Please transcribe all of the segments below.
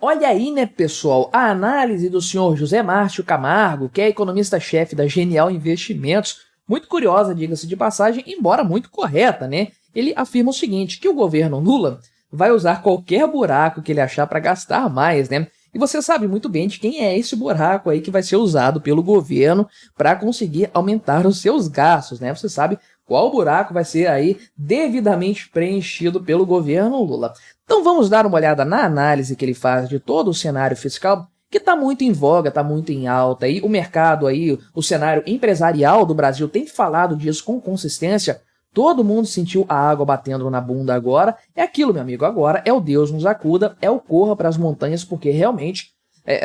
Olha aí, né, pessoal, a análise do senhor José Márcio Camargo, que é economista-chefe da Genial Investimentos, muito curiosa, diga-se de passagem, embora muito correta, né? Ele afirma o seguinte, que o governo Lula vai usar qualquer buraco que ele achar para gastar mais, né? E você sabe muito bem de quem é esse buraco aí que vai ser usado pelo governo para conseguir aumentar os seus gastos, né? Você sabe qual buraco vai ser aí devidamente preenchido pelo governo Lula. Então vamos dar uma olhada na análise que ele faz de todo o cenário fiscal, que está muito em voga, está muito em alta. E o mercado aí, o cenário empresarial do Brasil tem falado disso com consistência. Todo mundo sentiu a água batendo na bunda agora. É aquilo, meu amigo, agora é o Deus nos acuda, é o corra para as montanhas, porque realmente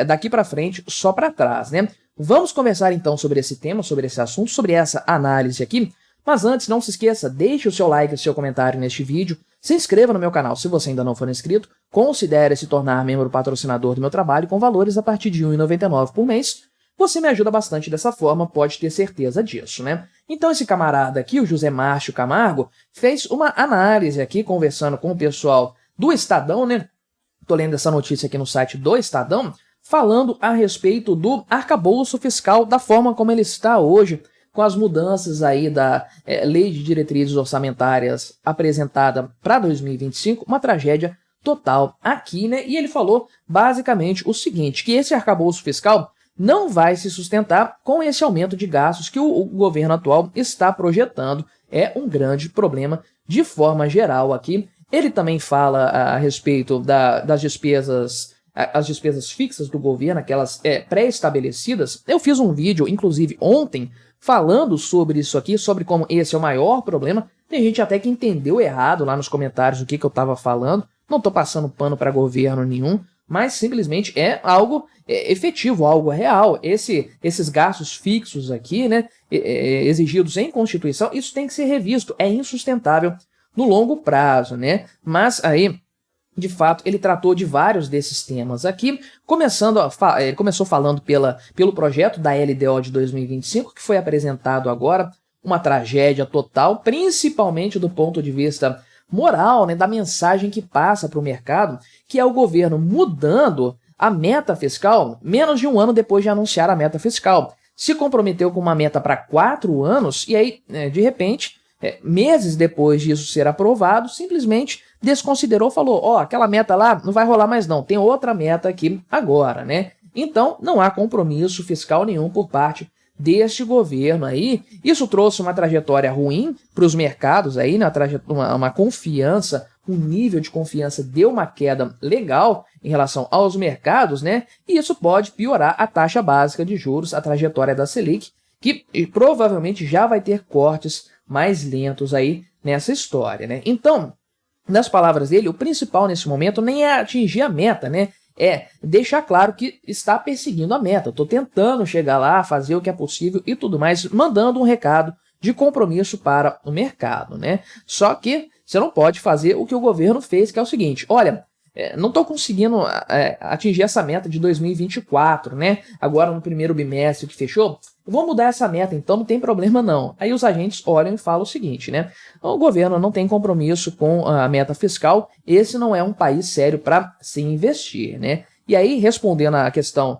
daqui para frente só para trás, né? Vamos conversar então sobre esse tema, sobre esse assunto, sobre essa análise aqui. Mas antes, não se esqueça, deixe o seu like e o seu comentário neste vídeo, se inscreva no meu canal se você ainda não for inscrito, considere se tornar membro patrocinador do meu trabalho com valores a partir de R$ 1,99 por mês. Você me ajuda bastante dessa forma, pode ter certeza disso, né? Então esse camarada aqui, o José Márcio Camargo, fez uma análise aqui, conversando com o pessoal do Estadão, né? Tô lendo essa notícia aqui no site do Estadão, falando a respeito do arcabouço fiscal, da forma como ele está hoje, com as mudanças aí da Lei de Diretrizes Orçamentárias apresentada para 2025, uma tragédia total aqui, né? E ele falou basicamente o seguinte, que esse arcabouço fiscal não vai se sustentar com esse aumento de gastos que o governo atual está projetando. É um grande problema de forma geral aqui. Ele também fala a respeito das despesas, as despesas fixas do governo, aquelas pré-estabelecidas. Eu fiz um vídeo, inclusive ontem, falando sobre isso aqui, sobre como esse é o maior problema. Tem gente até que entendeu errado lá nos comentários o que eu estava falando. Não estou passando pano para governo nenhum, mas simplesmente é algo efetivo, algo real. Esses gastos fixos aqui, né, exigidos em Constituição, isso tem que ser revisto, é insustentável no longo prazo, né? Mas aí, de fato, ele tratou de vários desses temas aqui, ele começou falando pelo projeto da LDO de 2025, que foi apresentado agora, uma tragédia total, principalmente do ponto de vista moral, né, da mensagem que passa para o mercado, que é o governo mudando a meta fiscal menos de um ano depois de anunciar a meta fiscal. Se comprometeu com uma meta para 4 anos e aí, de repente, meses depois disso ser aprovado, simplesmente desconsiderou, falou, ó, aquela meta lá não vai rolar mais não, tem outra meta aqui agora, né? Então, não há compromisso fiscal nenhum por parte deste governo aí. Isso trouxe uma trajetória ruim para os mercados aí, né? Uma confiança, um nível de confiança deu uma queda legal em relação aos mercados, né? E isso pode piorar a taxa básica de juros, a trajetória da Selic, que provavelmente já vai ter cortes mais lentos aí nessa história, né? Então, nas palavras dele, o principal nesse momento nem é atingir a meta, né? É deixar claro que está perseguindo a meta. Estou tentando chegar lá, fazer o que é possível e tudo mais, mandando um recado de compromisso para o mercado, né? Só que você não pode fazer o que o governo fez, que é o seguinte, olha, não estou conseguindo atingir essa meta de 2024, né? Agora no primeiro bimestre que fechou, eu vou mudar essa meta, então não tem problema não. Aí os agentes olham e falam o seguinte, né? O governo não tem compromisso com a meta fiscal, esse não é um país sério para se investir, né? E aí, respondendo à questão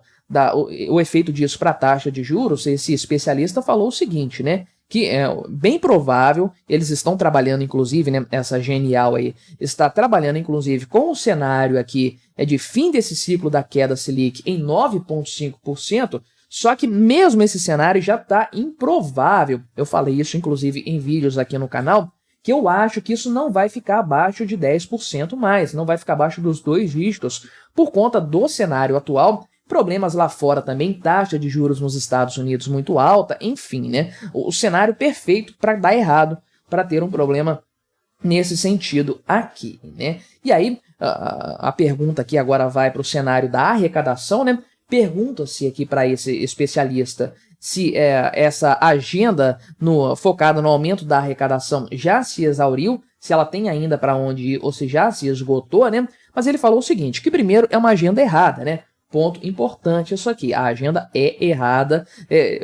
o efeito disso para a taxa de juros, esse especialista falou o seguinte, né? Que é bem provável, eles estão trabalhando inclusive, né, essa Genial aí, está trabalhando inclusive com o cenário aqui de fim desse ciclo da queda Selic em 9,5%, só que mesmo esse cenário já está improvável. Eu falei isso inclusive em vídeos aqui no canal, que eu acho que isso não vai ficar abaixo de 10% mais, não vai ficar abaixo dos 2 dígitos, por conta do cenário atual. Problemas lá fora também, taxa de juros nos Estados Unidos muito alta, enfim, né? O cenário perfeito para dar errado, para ter um problema nesse sentido aqui, né? E aí, a pergunta aqui agora vai para o cenário da arrecadação, né? Pergunta-se aqui para esse especialista se essa agenda focada no aumento da arrecadação já se exauriu, se ela tem ainda para onde ir ou se já se esgotou, né? Mas ele falou o seguinte, que primeiro é uma agenda errada, né? Ponto importante isso aqui, a agenda é errada,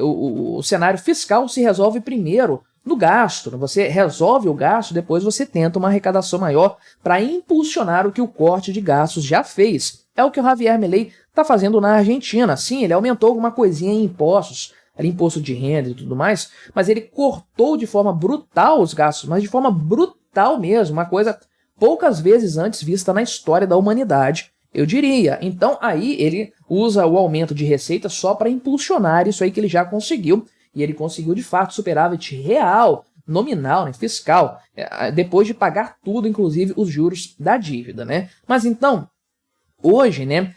o cenário fiscal se resolve primeiro no gasto, você resolve o gasto, depois você tenta uma arrecadação maior para impulsionar o que o corte de gastos já fez. é o que o Javier Milei está fazendo na Argentina. Sim, ele aumentou alguma coisinha em impostos, ali, imposto de renda e tudo mais, mas ele cortou de forma brutal os gastos, mas de forma brutal mesmo, uma coisa poucas vezes antes vista na história da humanidade, eu diria. Então aí ele usa o aumento de receita só para impulsionar isso aí que ele já conseguiu, e ele conseguiu de fato superávit real, nominal, né, fiscal, depois de pagar tudo, inclusive os juros da dívida, né? Mas então, hoje, né,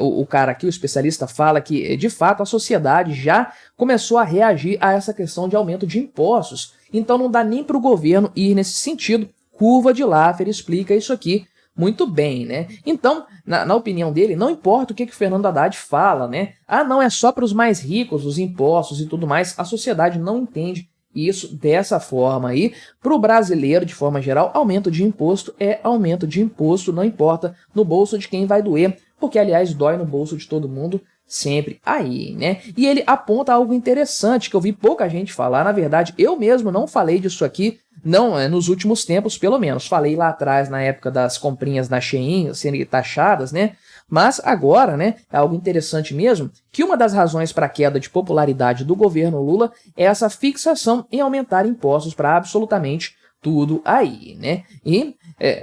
o cara aqui, o especialista, fala que, de fato, a sociedade já começou a reagir a essa questão de aumento de impostos. Então não dá nem para o governo ir nesse sentido. Curva de Laffer explica isso aqui muito bem, né? Então, na opinião dele, não importa o que o Fernando Haddad fala, né? Ah, não, é só para os mais ricos, os impostos e tudo mais. A sociedade não entende isso dessa forma aí. Para o brasileiro, de forma geral, aumento de imposto é aumento de imposto, não importa no bolso de quem vai doer, porque, aliás, dói no bolso de todo mundo sempre aí, né? E ele aponta algo interessante que eu vi pouca gente falar. Na verdade, eu mesmo não falei disso aqui, não nos últimos tempos, pelo menos. Falei lá atrás, na época das comprinhas na Shein sendo taxadas, né? Mas agora, né, é algo interessante mesmo, que uma das razões para a queda de popularidade do governo Lula é essa fixação em aumentar impostos para absolutamente tudo aí, né? E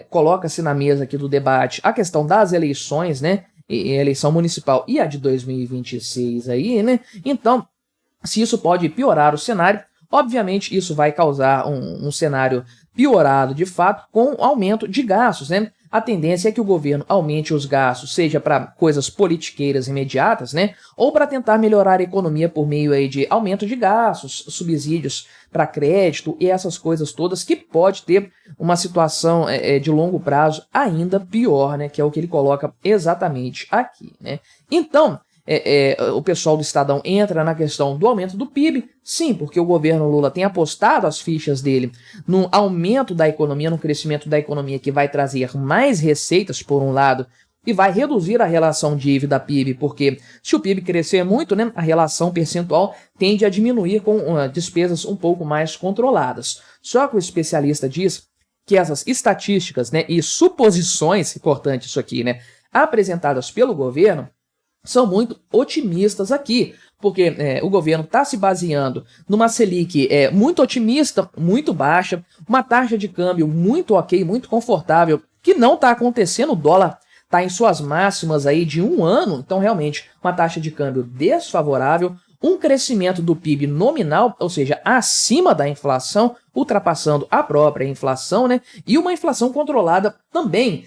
coloca-se na mesa aqui do debate a questão das eleições, né? Eleição municipal e a de 2026 aí, né? Então, se isso pode piorar o cenário, obviamente isso vai causar um cenário piorado de fato com aumento de gastos, né? A tendência é que o governo aumente os gastos, seja para coisas politiqueiras imediatas, né? Ou para tentar melhorar a economia por meio aí de aumento de gastos, subsídios para crédito e essas coisas todas, que pode ter uma situação de longo prazo ainda pior, né? Que é o que ele coloca exatamente aqui, né? Então, o pessoal do Estadão entra na questão do aumento do PIB, sim, porque o governo Lula tem apostado as fichas dele no aumento da economia, no crescimento da economia que vai trazer mais receitas, por um lado, e vai reduzir a relação dívida-PIB, porque se o PIB crescer muito, né, a relação percentual tende a diminuir com despesas um pouco mais controladas. Só que o especialista diz que essas estatísticas, né, e suposições, importante isso aqui, né, apresentadas pelo governo, são muito otimistas aqui, porque o governo está se baseando numa Selic muito otimista, muito baixa, uma taxa de câmbio muito ok, muito confortável, que não está acontecendo. O dólar está em suas máximas aí de um ano, então realmente uma taxa de câmbio desfavorável, um crescimento do PIB nominal, ou seja, acima da inflação, ultrapassando a própria inflação, né? E uma inflação controlada também.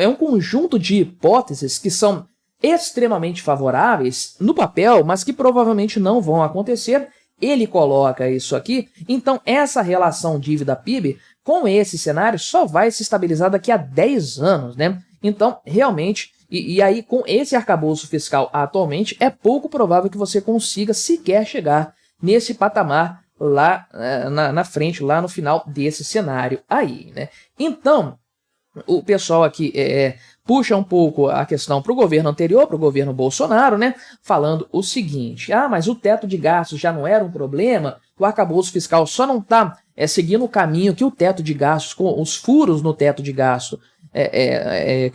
É um conjunto de hipóteses que são extremamente favoráveis no papel, mas que provavelmente não vão acontecer. Ele coloca isso aqui. Então, essa relação dívida-PIB, com esse cenário, só vai se estabilizar daqui a 10 anos, né? Então, realmente, e aí com esse arcabouço fiscal atualmente, é pouco provável que você consiga sequer chegar nesse patamar lá na frente, lá no final desse cenário aí, né? Então, o pessoal aqui puxa um pouco a questão para o governo anterior, para o governo Bolsonaro, né? Falando o seguinte: mas o teto de gastos já não era um problema, o arcabouço fiscal só não está seguindo o caminho que o teto de gastos, com os furos no teto de gasto,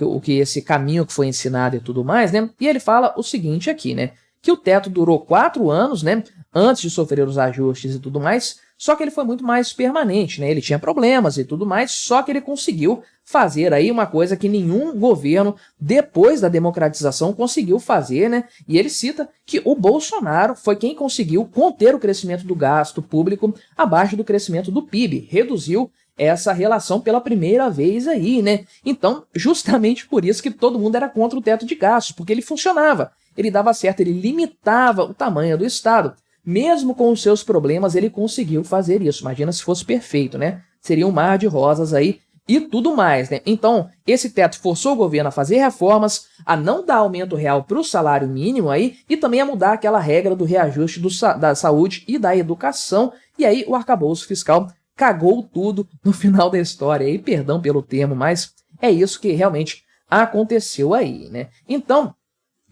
o que esse caminho que foi ensinado e tudo mais, né? E ele fala o seguinte aqui, né? Que o teto durou 4 anos, né? Antes de sofrer os ajustes e tudo mais, só que ele foi muito mais permanente, né? Ele tinha problemas e tudo mais, só que ele conseguiu fazer aí uma coisa que nenhum governo, depois da democratização, conseguiu fazer, né? E ele cita que o Bolsonaro foi quem conseguiu conter o crescimento do gasto público abaixo do crescimento do PIB, reduziu essa relação pela primeira vez aí, né? Então, justamente por isso que todo mundo era contra o teto de gastos, porque ele funcionava, ele dava certo, ele limitava o tamanho do Estado. Mesmo com os seus problemas, ele conseguiu fazer isso. Imagina se fosse perfeito, né? Seria um mar de rosas aí e tudo mais, né? Então, esse teto forçou o governo a fazer reformas, a não dar aumento real para o salário mínimo aí e também a mudar aquela regra do reajuste da saúde e da educação. E aí o arcabouço fiscal cagou tudo no final da história. E perdão pelo termo, mas é isso que realmente aconteceu aí, né? Então,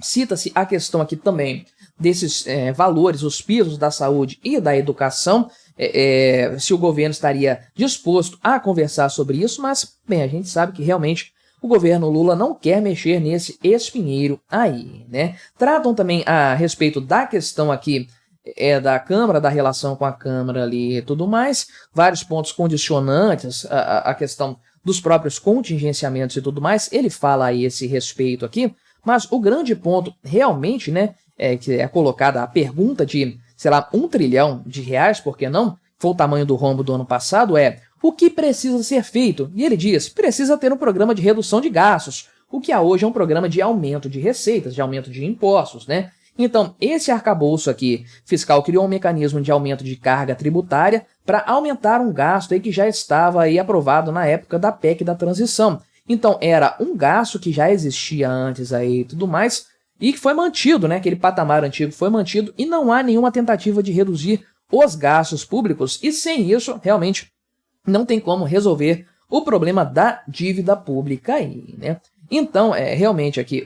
cita-se a questão aqui também desses valores, os pisos da saúde e da educação, se o governo estaria disposto a conversar sobre isso, mas, bem, a gente sabe que realmente o governo Lula não quer mexer nesse espinheiro aí, né? Tratam também a respeito da questão aqui da Câmara, da relação com a Câmara ali e tudo mais, vários pontos condicionantes, a questão dos próprios contingenciamentos e tudo mais, ele fala a esse respeito aqui, mas o grande ponto realmente, né, que é colocada a pergunta de, sei lá, R$1 trilhão, por que não? Foi o tamanho do rombo do ano passado, o que precisa ser feito? E ele diz, precisa ter um programa de redução de gastos, o que há hoje é um programa de aumento de receitas, de aumento de impostos, né? Então, esse arcabouço aqui fiscal criou um mecanismo de aumento de carga tributária para aumentar um gasto aí que já estava aí aprovado na época da PEC da transição. Então, era um gasto que já existia antes aí e tudo mais, e que foi mantido, né? Aquele patamar antigo foi mantido, e não há nenhuma tentativa de reduzir os gastos públicos, e sem isso, realmente, não tem como resolver o problema da dívida pública aí, né? Então, realmente aqui,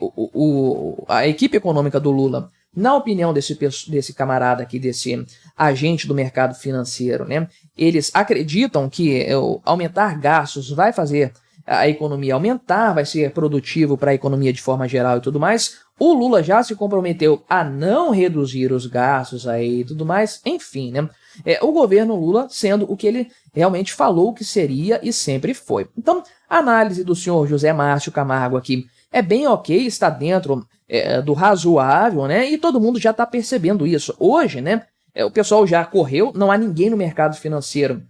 a equipe econômica do Lula, na opinião desse camarada aqui, desse agente do mercado financeiro, né, eles acreditam que aumentar gastos vai fazer a economia aumentar, vai ser produtivo para a economia de forma geral e tudo mais. O Lula já se comprometeu a não reduzir os gastos aí e tudo mais, enfim, né? O governo Lula sendo o que ele realmente falou que seria e sempre foi. Então, a análise do senhor José Márcio Camargo aqui é bem ok, está dentro do razoável, né? E todo mundo já está percebendo isso. Hoje, né? O pessoal já correu, não há ninguém no mercado financeiro,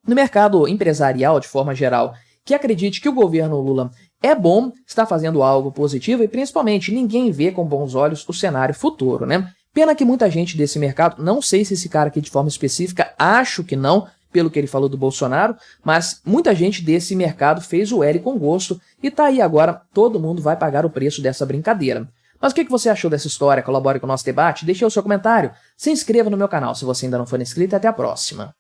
no mercado empresarial de forma geral, que acredite que o governo Lula é bom, está fazendo algo positivo e principalmente ninguém vê com bons olhos o cenário futuro, né? Pena que muita gente desse mercado, não sei se esse cara aqui de forma específica, acho que não, pelo que ele falou do Bolsonaro, mas muita gente desse mercado fez o L com gosto e tá aí agora, todo mundo vai pagar o preço dessa brincadeira. Mas o que você achou dessa história? Colabore com o nosso debate, deixe o seu comentário, se inscreva no meu canal se você ainda não for inscrito e até a próxima.